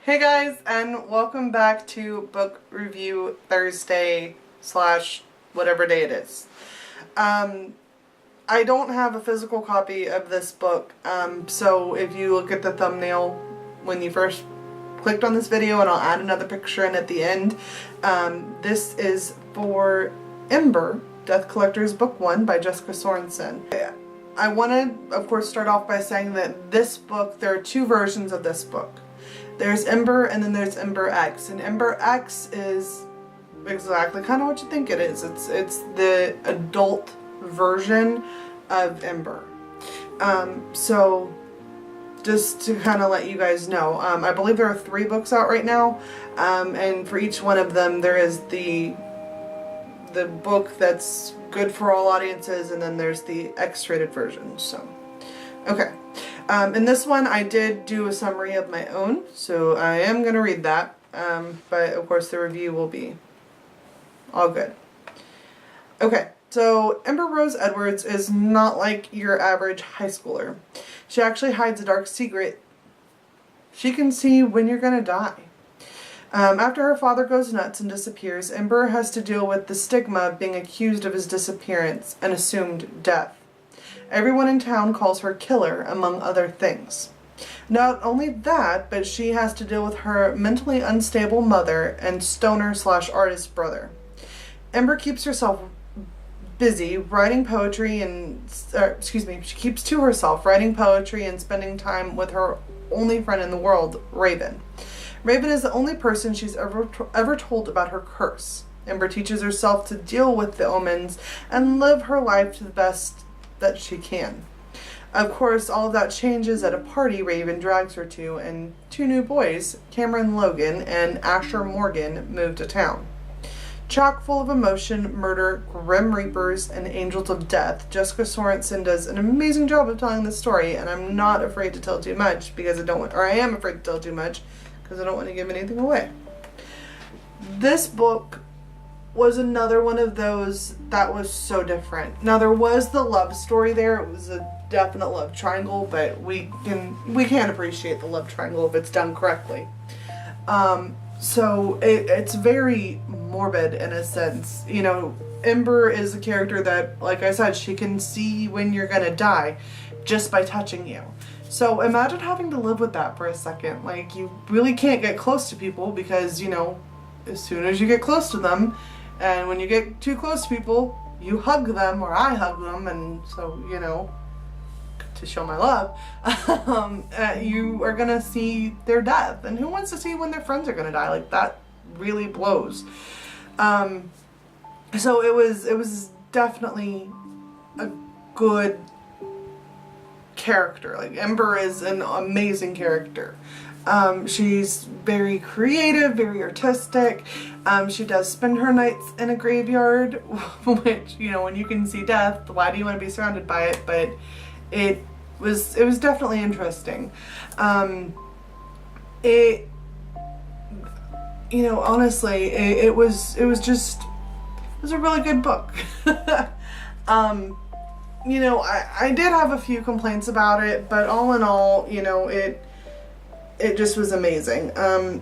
Hey guys, and welcome back to Book Review Thursday slash whatever day it is. I don't have a physical copy of this book, so if you look at the thumbnail when you first clicked on this video, and I'll add another picture in at the end, this is for Ember, Death Collectors Book 1 by Jessica Sorensen. I want to, of course, start off by saying that this book, there are two versions of this book. There's Ember and then there's Ember X, and Ember X is exactly kind of what you think it is. It's the adult version of Ember. So just to kind of let you guys know, I believe there are 3 books out right now, and for each one of them there is the book that's good for all audiences, and then there's the X-rated version. So okay. In this one I did do a summary of my own, so I am going to read that, but of course the review will be all good. Okay, so Ember Rose Edwards is not like your average high schooler. She actually hides a dark secret. She can see when you're going to die. After her father goes nuts and disappears, Ember has to deal with the stigma of being accused of his disappearance and assumed death. Everyone in town calls her Killer, among other things. Not only that, but she has to deal with her mentally unstable mother and stoner/artist brother. Ember keeps herself busy writing poetry and, she keeps to herself writing poetry and spending time with her only friend in the world, Raven. Raven is the only person she's ever told about her curse. Ember teaches herself to deal with the omens and live her life to the best that she can. Of course, all of that changes at a party Raven drags her to, and 2 new boys, Cameron Logan and Asher Morgan, move to town. Chock full of emotion, murder, grim reapers, and angels of death, Jessica Sorensen does an amazing job of telling this story, and I'm not afraid to tell too much because I am afraid to tell too much because I don't want to give anything away. This book was another one of those that was so different. Now there was the love story there. It was a definite love triangle, but we can appreciate the love triangle if it's done correctly. So it's very morbid in a sense. You know, Ember is a character that, like I said, she can see when you're gonna die just by touching you. So imagine having to live with that for a second. Like, you really can't get close to people because, you know, as soon as you get close to them, and when you get too close to people, you hug them, or I hug them, and so, you know, to show my love, you are gonna see their death. And who wants to see when their friends are gonna die? Like, that really blows. So it was definitely a good character. Like, Ember is an amazing character. She's very creative, very artistic. She does spend her nights in a graveyard, which, you know, when you can see death, why do you want to be surrounded by it? But it was definitely interesting. You know, honestly, it was a really good book. You know, I did have a few complaints about it, but all in all, you know, it just was amazing. I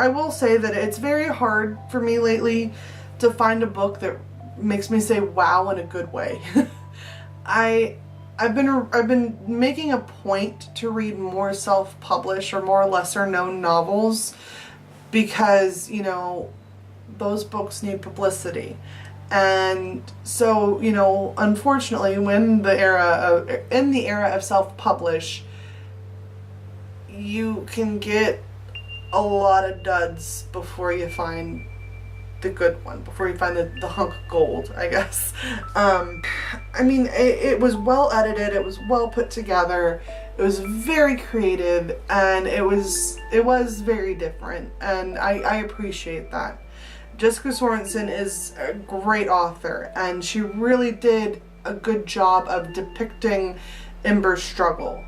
will say that it's very hard for me lately to find a book that makes me say wow in a good way. I've been making a point to read more self-published or more lesser-known novels because, you know, those books need publicity. And so, you know, unfortunately, in the era of self-publish, you can get a lot of duds before you find the good one, before you find the hunk of gold, I guess. I mean, it was well edited, it was well put together, it was very creative, and it was very different, and I appreciate that. Jessica Sorensen is a great author, and she really did a good job of depicting Ember's struggle.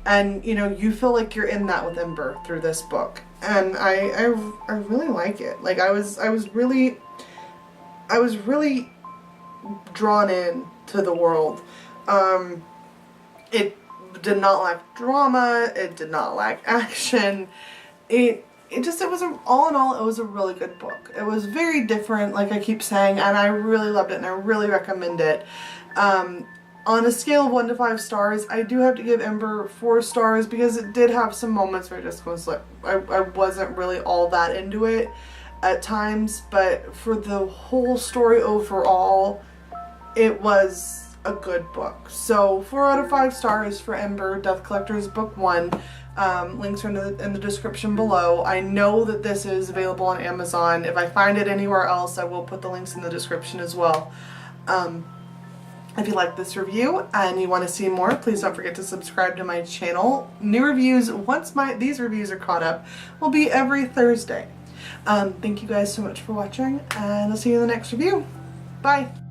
And, you know, you feel like you're in that with Ember through this book. And I really like it. Like, I was really drawn in to the world. did not lack drama, it did not lack action. It was all in all, it was a really good book. It was very different, like I keep saying, and I really loved it and I really recommend it. On a scale of 1 to 5 stars, I do have to give Ember 4 stars because it did have some moments where I just was like, I wasn't really all that into it at times, but for the whole story overall, it was a good book. So 4 out of 5 stars for Ember, Death Collectors Book 1. Links are in the description below. I know that this is available on Amazon. If I find it anywhere else, I will put the links in the description as well. If you like this review and you want to see more, please don't forget to subscribe to my channel. New reviews, once these reviews are caught up, will be every Thursday. Thank you guys so much for watching, and I'll see you in the next review. Bye!